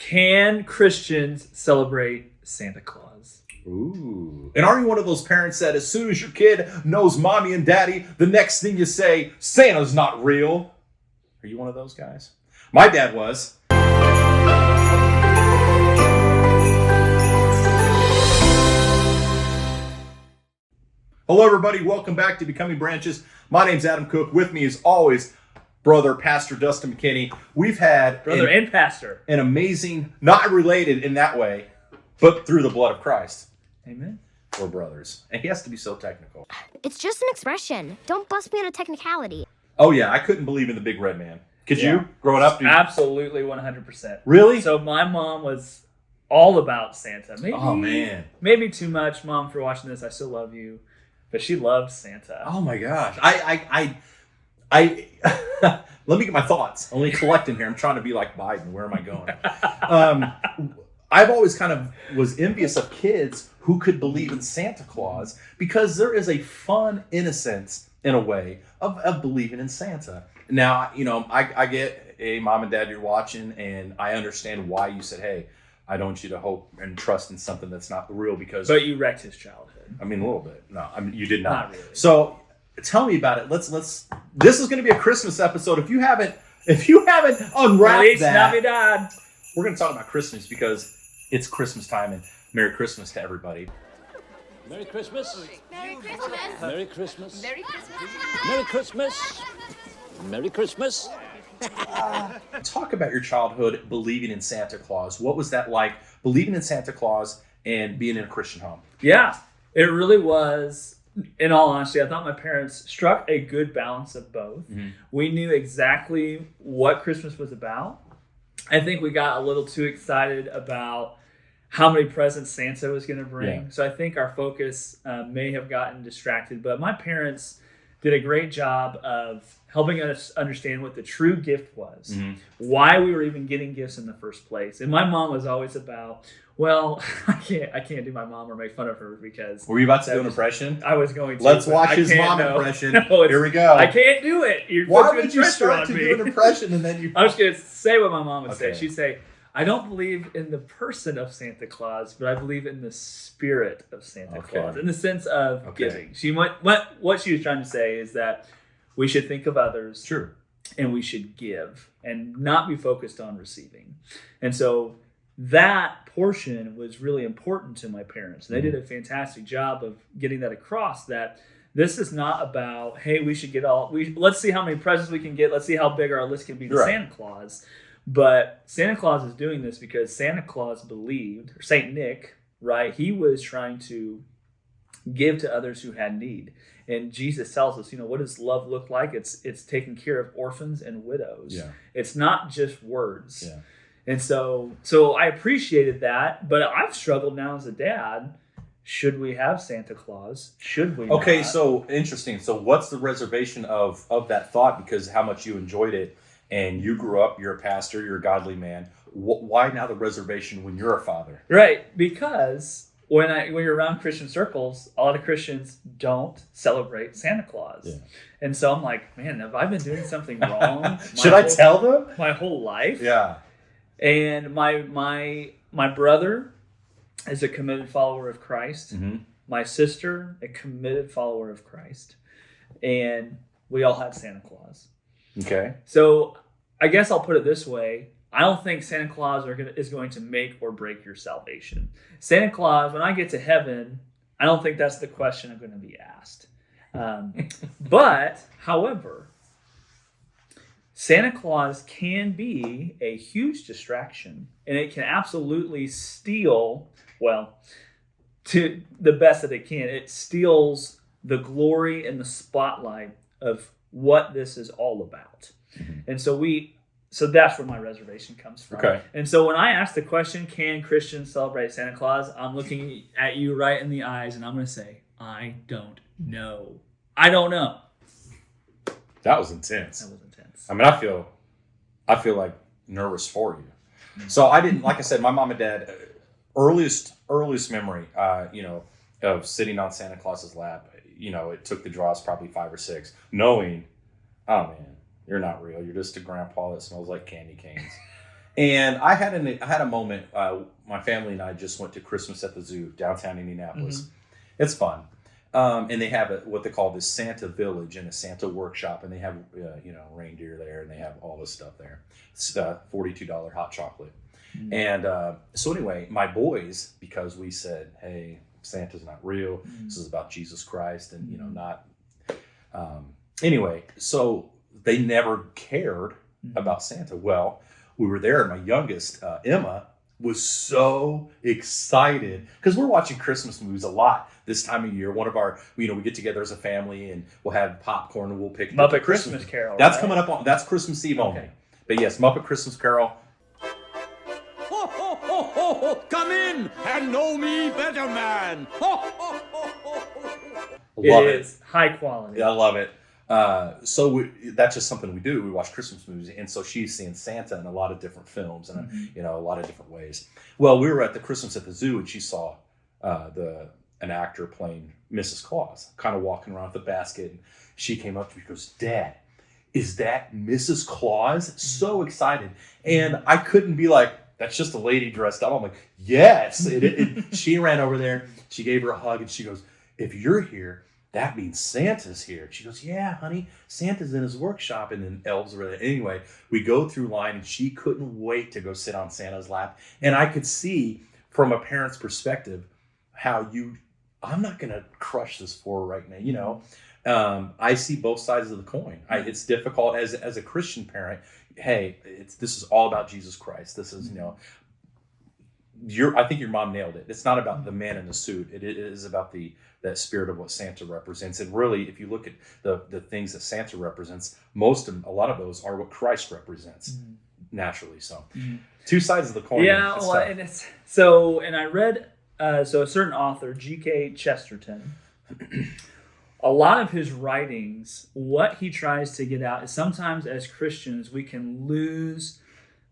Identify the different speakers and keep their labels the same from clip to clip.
Speaker 1: Can Christians celebrate Santa Claus?
Speaker 2: Ooh. And are you one of those parents that as soon as your kid knows mommy and daddy, the next thing you say, Santa's not real? Are you one of those guys? My dad was. Hello, everybody. Welcome back to Becoming Branches. My name's Adam Cook. With me, as always, brother Pastor Dustin McKinney. We've had
Speaker 1: brother and pastor,
Speaker 2: an amazing, not related in that way, but through the blood of Christ.
Speaker 1: Amen.
Speaker 2: We're brothers. And he has to be so technical.
Speaker 3: It's just an expression. Don't bust me on a technicality.
Speaker 2: Oh, yeah. I couldn't believe in the big red man. Could you? Growing up?
Speaker 1: Absolutely, 100%.
Speaker 2: Really?
Speaker 1: So my mom was all about Santa. Maybe too much, Mom, for watching this. I still love you. But she loved Santa.
Speaker 2: Oh, my gosh. I let me get my thoughts. Only collecting here. I'm trying to be like Biden. Where am I going? I've always kind of was envious of kids who could believe in Santa Claus because there is a fun innocence in a way of believing in Santa. Now, I get, hey, Mom and Dad, you're watching, and I understand why you said, hey, I don't want you to hope and trust in something that's not real because...
Speaker 1: But you wrecked his childhood.
Speaker 2: I mean, a little bit. No, I mean, you did not.
Speaker 1: Not really.
Speaker 2: So tell me about it. Let's. This is going to be a Christmas episode. If you haven't unwrapped
Speaker 1: Feliz
Speaker 2: that,
Speaker 1: Navidad.
Speaker 2: we're going to talk about Christmas because it's Christmas time, and Merry Christmas to everybody.
Speaker 4: Merry Christmas.
Speaker 3: Merry Christmas.
Speaker 4: Merry Christmas.
Speaker 3: Merry Christmas.
Speaker 4: Merry Christmas. Merry Christmas.
Speaker 2: Talk about your childhood believing in Santa Claus. What was that like, believing in Santa Claus and being in a Christian home?
Speaker 1: Yeah, it really was. In all honesty, I thought my parents struck a good balance of both. Mm-hmm. We knew exactly what Christmas was about. I think we got a little too excited about how many presents Santa was going to bring. Yeah. So I think our focus may have gotten distracted. But my parents did a great job of helping us understand what the true gift was, mm-hmm. why we were even getting gifts in the first place. And my mom was always about, well, I can't do my mom or make fun of her because...
Speaker 2: Were you about to do an impression?
Speaker 1: I was going to.
Speaker 2: Let's watch his mom impression. Here we go.
Speaker 1: I can't do it.
Speaker 2: Why would you start to do an impression and then you...
Speaker 1: I was going to say what my mom would say. She'd say, I don't believe in the person of Santa Claus, but I believe in the spirit of Santa Claus, in the sense of giving. What she was trying to say is that we should think of others,
Speaker 2: sure,
Speaker 1: and we should give and not be focused on receiving. And so that portion was really important to my parents. They did a fantastic job of getting that across, that this is not about, hey, we should get let's see how many presents we can get. Let's see how big our list can be to Santa Claus. But Santa Claus is doing this because Santa Claus believed, or Saint Nick, right? He was trying to give to others who had need. And Jesus tells us, what does love look like? It's taking care of orphans and widows. Yeah. It's not just words. Yeah. And so I appreciated that, but I've struggled now as a dad. Should we have Santa Claus? Should we
Speaker 2: Okay,
Speaker 1: not?
Speaker 2: So interesting. So what's the reservation of that thought? Because how much you enjoyed it. And you grew up, you're a pastor, you're a godly man. Why now the reservation when you're a father?
Speaker 1: Right, because when you're around Christian circles, a lot of Christians don't celebrate Santa Claus. Yeah. And so I'm like, man, have I been doing something wrong?
Speaker 2: Should I tell them?
Speaker 1: My whole life?
Speaker 2: Yeah.
Speaker 1: And my brother is a committed follower of Christ. Mm-hmm. My sister, a committed follower of Christ. And we all have Santa Claus.
Speaker 2: Okay.
Speaker 1: So I guess I'll put it this way. I don't think Santa Claus is going to make or break your salvation. Santa Claus, when I get to heaven, I don't think that's the question I'm going to be asked. But, however, Santa Claus can be a huge distraction, and it can absolutely steal, to the best that it can. It steals the glory and the spotlight of what this is all about. Mm-hmm. And so that's where my reservation comes from. Okay. And so when I ask the question, can Christians celebrate Santa Claus? I'm looking at you right in the eyes and I'm going to say, I don't know. I don't know.
Speaker 2: That was intense. I mean, I feel like nervous for you. Mm-hmm. So I didn't, like I said, my mom and dad, earliest memory, of sitting on Santa Claus's lap, it took the draws probably 5 or 6, knowing, oh man, you're not real. You're just a grandpa that smells like candy canes. And I had a moment. My family and I just went to Christmas at the zoo downtown Indianapolis.
Speaker 1: Mm-hmm.
Speaker 2: It's fun, and they have what they call this Santa Village and a Santa workshop, and they have reindeer there, and they have all this stuff there. It's $42 hot chocolate, and so anyway, my boys, because we said, hey, Santa's not real. This is about Jesus Christ, and not. Anyway, so they never cared about Santa. Well, we were there, and my youngest, Emma, was so excited because we're watching Christmas movies a lot this time of year. One of our, we get together as a family and we'll have popcorn and we'll pick
Speaker 1: Muppet Christmas Carol.
Speaker 2: That's coming up that's Christmas Eve only.
Speaker 1: Okay.
Speaker 2: But yes, Muppet Christmas Carol.
Speaker 4: Ho, ho, ho, ho, ho. Come in and know me better, man. Ho, ho, ho, ho, ho.
Speaker 2: Love
Speaker 1: It is high quality.
Speaker 2: Yeah, I love it. So that's just something we do. We watch Christmas movies, and so she's seeing Santa in a lot of different films and a lot of different ways. Well, we were at the Christmas at the zoo, and she saw an actor playing Mrs. Claus, kind of walking around with a basket. And she came up to me and goes, "Dad, is that Mrs. Claus?" So excited, and I couldn't be like, "That's just a lady dressed up." I'm like, "Yes!" She ran over there. She gave her a hug, and she goes, "If you're here, that means Santa's here." She goes, "Yeah, honey, Santa's in his workshop." And then elves are there. Anyway, we go through line, and she couldn't wait to go sit on Santa's lap. And I could see from a parent's perspective how I'm not going to crush this for her right now. I see both sides of the coin. It's difficult as a Christian parent. Hey, this is all about Jesus Christ. This is, I think your mom nailed it. It's not about the man in the suit. It is about that spirit of what Santa represents. And really, if you look at the things that Santa represents, a lot of those are what Christ represents naturally. So, two sides of the coin.
Speaker 1: Yeah, well, and I read a certain author, G.K. Chesterton. A lot of his writings, what he tries to get out is sometimes as Christians we can lose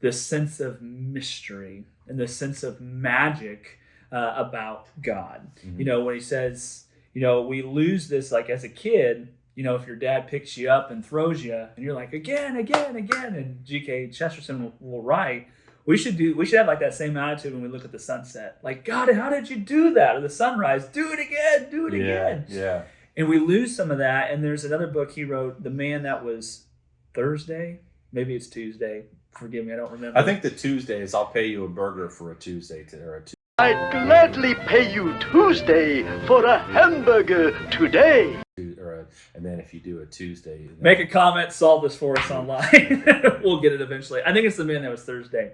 Speaker 1: the sense of mystery and the sense of magic about God. When he says, we lose this, like as a kid, if your dad picks you up and throws you and you're like, again, and G.K. Chesterton will write, we should have like that same attitude when we look at the sunset. Like, God, how did you do that? Or the sunrise, do it again.
Speaker 2: Yeah.
Speaker 1: And we lose some of that. And there's another book he wrote, The Man That Was Thursday. Maybe it's Tuesday. Forgive me, I don't remember.
Speaker 2: I think the Tuesday is I'll pay you a burger for a Tuesday or a Tuesday.
Speaker 5: I'd gladly pay you Tuesday for a hamburger today.
Speaker 2: And then if you do a Tuesday,
Speaker 1: make a comment, solve this for us online. We'll get it eventually. I think it's The Man That Was Thursday.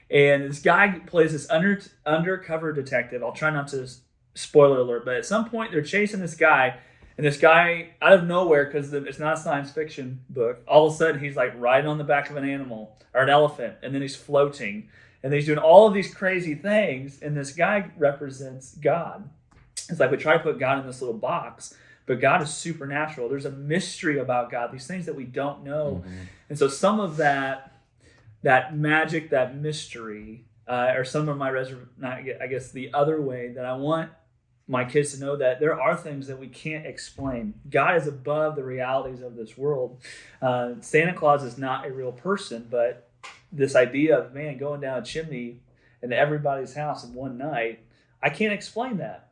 Speaker 1: And this guy plays this undercover detective. I'll try not to spoiler alert, but at some point they're chasing this guy, and this guy out of nowhere, because it's not a science fiction book, all of a sudden he's like riding on the back of an animal or an elephant, and then he's floating, and he's doing all of these crazy things, and this guy represents God. It's like we try to put God in this little box, but God is supernatural. There's a mystery about God, these things that we don't know. And so some of that magic, that mystery, or some of my I guess the other way that I want my kids to know that there are things that we can't explain. God is above the realities of this world. Santa Claus is not a real person, but this idea of, man, going down a chimney into everybody's house in one night, I can't explain that.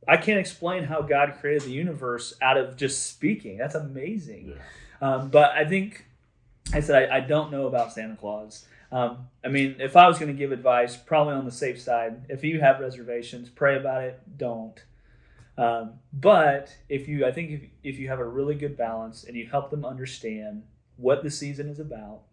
Speaker 1: I can't explain how God created the universe out of just speaking. That's amazing. Yeah. But I think, I don't know about Santa Claus. If I was going to give advice, probably on the safe side, if you have reservations, pray about it, don't. But if you have a really good balance and you help them understand what the season is about,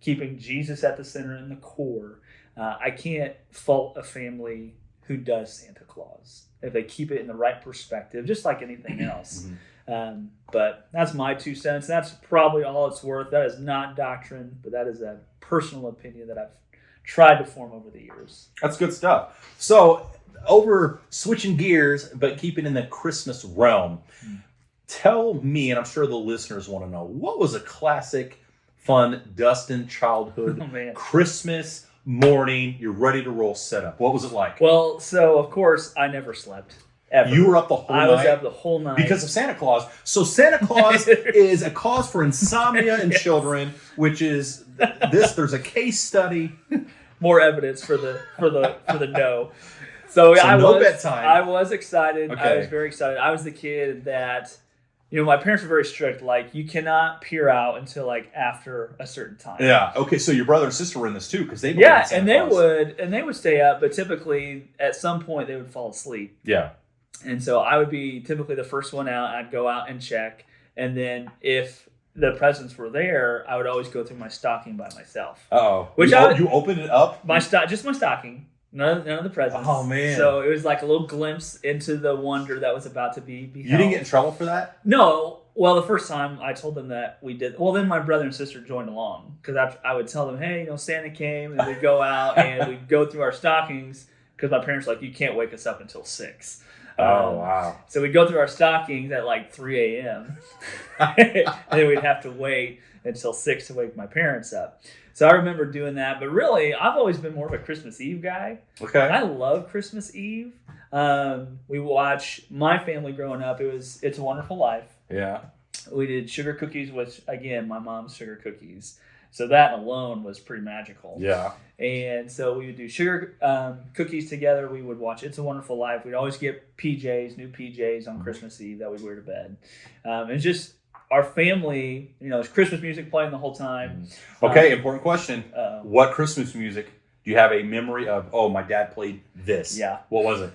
Speaker 1: keeping Jesus at the center and the core, I can't fault a family who does Santa Claus if they keep it in the right perspective, just like anything else. But that's my 2 cents. That's probably all it's worth. That is not doctrine, but that is a personal opinion that I've tried to form over the years.
Speaker 2: That's good stuff. So, over switching gears, but keeping in the Christmas realm, tell me, and I'm sure the listeners want to know, what was a classic, fun Dustin childhood Christmas morning, you're ready to roll setup? What was it like?
Speaker 1: Well, so of course I never slept ever.
Speaker 2: You were up the whole night?
Speaker 1: I was up the whole night.
Speaker 2: Because of Santa Claus. So Santa Claus is a cause for insomnia in children, which is there's a case study.
Speaker 1: More evidence for the no. So
Speaker 2: no bedtime.
Speaker 1: I was excited.
Speaker 2: Okay.
Speaker 1: I was very excited. I was the kid that, my parents were very strict. Like, you cannot peer out until like after a certain time.
Speaker 2: Yeah. Okay. So your brother and sister were in this too, because they believed in Santa Claus.
Speaker 1: they would stay up, but typically at some point they would fall asleep.
Speaker 2: Yeah.
Speaker 1: And so I would be typically the first one out. I'd go out and check, and then if the presents were there, I would always go through my stocking by myself.
Speaker 2: Uh-oh.
Speaker 1: Which
Speaker 2: you opened it up?
Speaker 1: Just my stocking. None of the presents.
Speaker 2: Oh, man.
Speaker 1: So it was like a little glimpse into the wonder that was about to be beheld.
Speaker 2: You didn't get in trouble for that?
Speaker 1: No. Well, the first time I told them that we did. Well, then my brother and sister joined along because I would tell them, hey, Santa came, and we'd go out and we'd go through our stockings because my parents were like, you can't wake us up until 6.
Speaker 2: Oh, wow.
Speaker 1: So we'd go through our stockings at like 3 a.m. and then we'd have to wait until 6 to wake my parents up. So I remember doing that. But really, I've always been more of a Christmas Eve guy.
Speaker 2: Okay.
Speaker 1: I love Christmas Eve. We watch, my family growing up, it was It's a Wonderful Life.
Speaker 2: Yeah.
Speaker 1: We did sugar cookies, which, again, my mom's sugar cookies. So that alone was pretty magical.
Speaker 2: Yeah.
Speaker 1: And so we would do sugar cookies together. We would watch It's a Wonderful Life. We'd always get new PJs on Christmas Eve that we'd wear to bed. And just our family, there's Christmas music playing the whole time.
Speaker 2: Okay, important question. What Christmas music do you have a memory of? Oh, my dad played this.
Speaker 1: Yeah.
Speaker 2: What was it?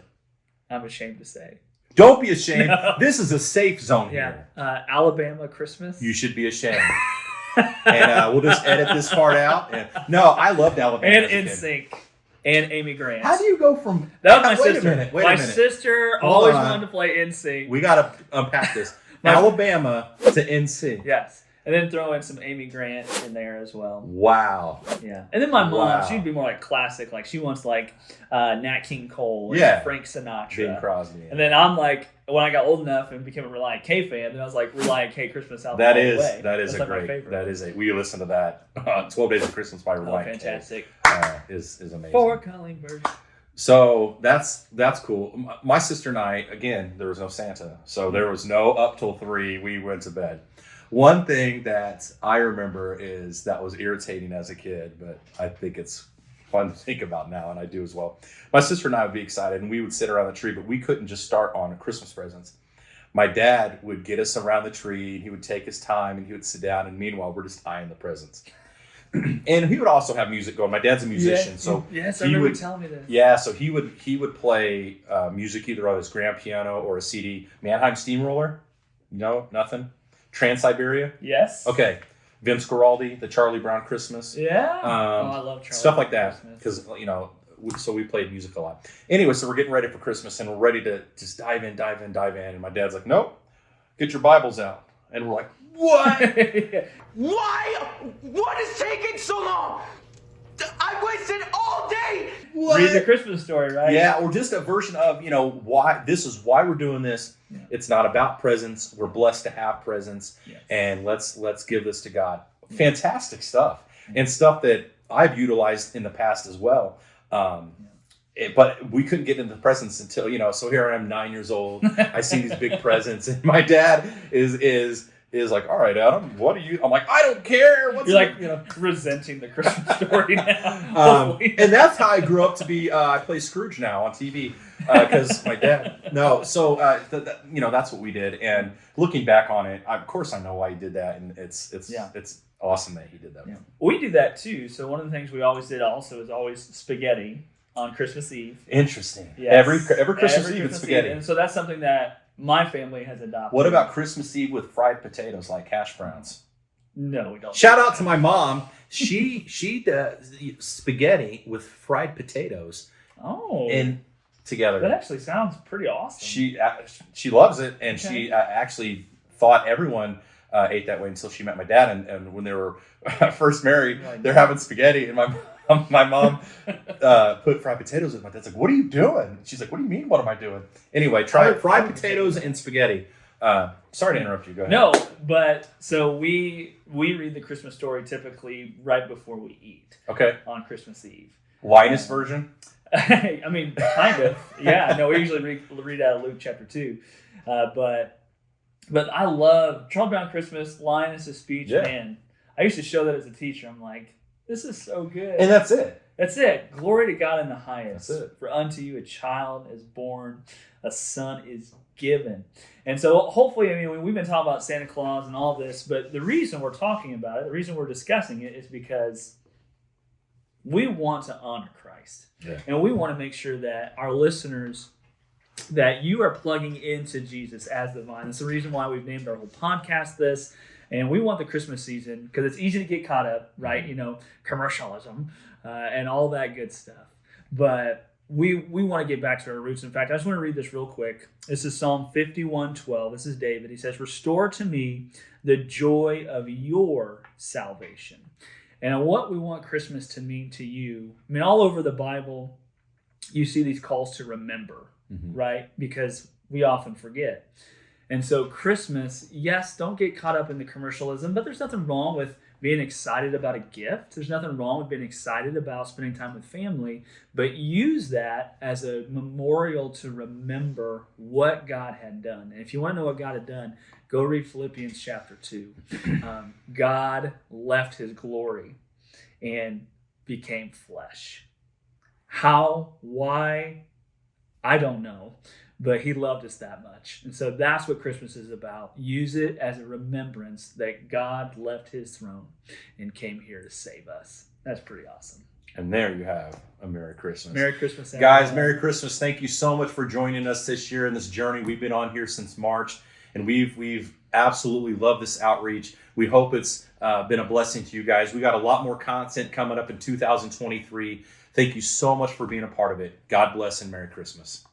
Speaker 1: I'm ashamed to say.
Speaker 2: Don't be ashamed.
Speaker 1: No.
Speaker 2: This is a safe zone
Speaker 1: Yeah.
Speaker 2: here.
Speaker 1: Alabama Christmas.
Speaker 2: You should be ashamed. And we'll just edit this part out. No, I loved Alabama.
Speaker 1: And NSYNC. And Amy Grant.
Speaker 2: How do you go from...
Speaker 1: That was my sister.
Speaker 2: Wait a
Speaker 1: my
Speaker 2: minute.
Speaker 1: sister
Speaker 2: Hold
Speaker 1: always
Speaker 2: on.
Speaker 1: wanted to play NSYNC.
Speaker 2: We got to unpack this. Alabama to NC.
Speaker 1: Yes. And then throw in some Amy Grant in there as well.
Speaker 2: Wow.
Speaker 1: Yeah. And then my mom,
Speaker 2: Wow.
Speaker 1: she'd be more like classic. Like she wants like Nat King Cole and
Speaker 2: Yeah.
Speaker 1: Frank Sinatra.
Speaker 2: Bing Crosby.
Speaker 1: And then I'm like, when I got old enough and became a Relient K fan, then I was like, Relient K Christmas album.
Speaker 2: That
Speaker 1: all the
Speaker 2: is
Speaker 1: way.
Speaker 2: That's
Speaker 1: like my
Speaker 2: great.
Speaker 1: favorite.
Speaker 2: That is we listen to that. 12 Days of Christmas by
Speaker 1: Oh,
Speaker 2: Reliant.
Speaker 1: fantastic.
Speaker 2: Is amazing.
Speaker 1: For calling birds.
Speaker 2: So that's cool. My sister and I, again, there was no Santa, so there was no up till 3. We went to bed. One thing that I remember is that was irritating as a kid, but I think it's fun to think about now, and I do as well. My sister and I would be excited, and we would sit around the tree, but we couldn't just start on Christmas presents. My dad would get us around the tree, and he would take his time, and he would sit down, and meanwhile, we're just eyeing the presents. And he would also have music going. My dad's a musician, so
Speaker 1: yes,
Speaker 2: he
Speaker 1: I remember
Speaker 2: would
Speaker 1: telling me this.
Speaker 2: Yeah, so he would play music either on his grand piano or a CD. Mannheim Steamroller, no, nothing. Trans-Siberia,
Speaker 1: Yes.
Speaker 2: okay. Vince Guaraldi, the Charlie Brown Christmas,
Speaker 1: Yeah. I love Charlie
Speaker 2: stuff like
Speaker 1: Brown
Speaker 2: that.
Speaker 1: Christmas.
Speaker 2: Because so we played music a lot. Anyway, so we're getting ready for Christmas and we're ready to just dive in. And my dad's like, "Nope, get your Bibles out." And we're like, "What?"
Speaker 4: Why? What is taking so long? I wasted all day.
Speaker 2: What?
Speaker 1: Read the Christmas story, right?
Speaker 2: Yeah, or just a version of, why this is why we're doing this.
Speaker 1: Yeah.
Speaker 2: It's not about presents. We're blessed to have presents,
Speaker 1: Yes.
Speaker 2: and let's give this to God. Fantastic stuff, and stuff that I've utilized in the past as well. But we couldn't get into the presents until So here I am, 9 years old. I see these big presents, and my dad is like, "All right, Adam, what do you?" I'm like, "I don't care."
Speaker 1: You're like, resenting the Christmas story now.
Speaker 2: And that's how I grew up to be. I play Scrooge now on TV because my dad. No, so that's what we did. And looking back on it, of course I know why he did that, and it's awesome that he did that.
Speaker 1: Yeah. We do that too. So one of the things we always did also is always spaghetti on Christmas Eve.
Speaker 2: Interesting.
Speaker 1: Yes.
Speaker 2: Every Christmas Eve it's spaghetti.
Speaker 1: And so that's something that my family has adopted.
Speaker 2: What about Christmas Eve with fried potatoes like hash browns?
Speaker 1: No, we don't.
Speaker 2: Shout out to my mom. She does spaghetti with fried potatoes.
Speaker 1: Oh.
Speaker 2: And together.
Speaker 1: That actually sounds pretty awesome.
Speaker 2: She loves it, and
Speaker 1: Okay.
Speaker 2: she actually thought everyone ate that way until she met my dad. And when they were first married, they're having spaghetti, and my mom put fried potatoes in. My dad's like, "What are you doing?" She's like, "What do you mean? What am I doing?" Anyway, try fried potatoes and spaghetti. Sorry to interrupt you. Go ahead.
Speaker 1: No, but so we read the Christmas story typically right before we eat.
Speaker 2: Okay.
Speaker 1: On Christmas Eve.
Speaker 2: Linus version.
Speaker 1: I mean, kind of. Yeah. No, we usually read out of Luke chapter 2. But I love Charles Brown Christmas, Linus' speech.
Speaker 2: Yeah.
Speaker 1: Man, I used to show that as a teacher. I'm like, this is so good.
Speaker 2: And that's it.
Speaker 1: That's it. Glory to God in the highest.
Speaker 2: That's it.
Speaker 1: For unto you a child is born, a son is given. And so hopefully, I mean, we've been talking about Santa Claus and all this, but the reason we're talking about it, the reason we're discussing it is because we want to honor Christ.
Speaker 2: Yeah.
Speaker 1: And we want to make sure that our listeners, that you are plugging into Jesus as the vine. That's the reason why we've named our whole podcast this. And we want the Christmas season, because it's easy to get caught up, right? You know, commercialism and all that good stuff. But we want to get back to our roots. In fact, I just want to read this real quick. This is Psalm 51:12. This is David. He says, "Restore to me the joy of your salvation." And what we want Christmas to mean to you, I mean, all over the Bible, you see these calls to remember, right? Because we often forget. And so Christmas, yes, don't get caught up in the commercialism, but there's nothing wrong with being excited about a gift. There's nothing wrong with being excited about spending time with family, but use that as a memorial to remember what God had done. And if you want to know what God had done, go read Philippians chapter 2. God left his glory and became flesh. How? Why? I don't know. But he loved us that much. And so that's what Christmas is about. Use it as a remembrance that God left his throne and came here to save us. That's pretty awesome.
Speaker 2: And there you have a Merry Christmas.
Speaker 1: Merry Christmas,
Speaker 2: guys. Merry Christmas. Thank you so much for joining us this year in this journey. We've been on here since March, and we've absolutely loved this outreach. We hope it's been a blessing to you guys. We got a lot more content coming up in 2023. Thank you so much for being a part of it. God bless and Merry Christmas.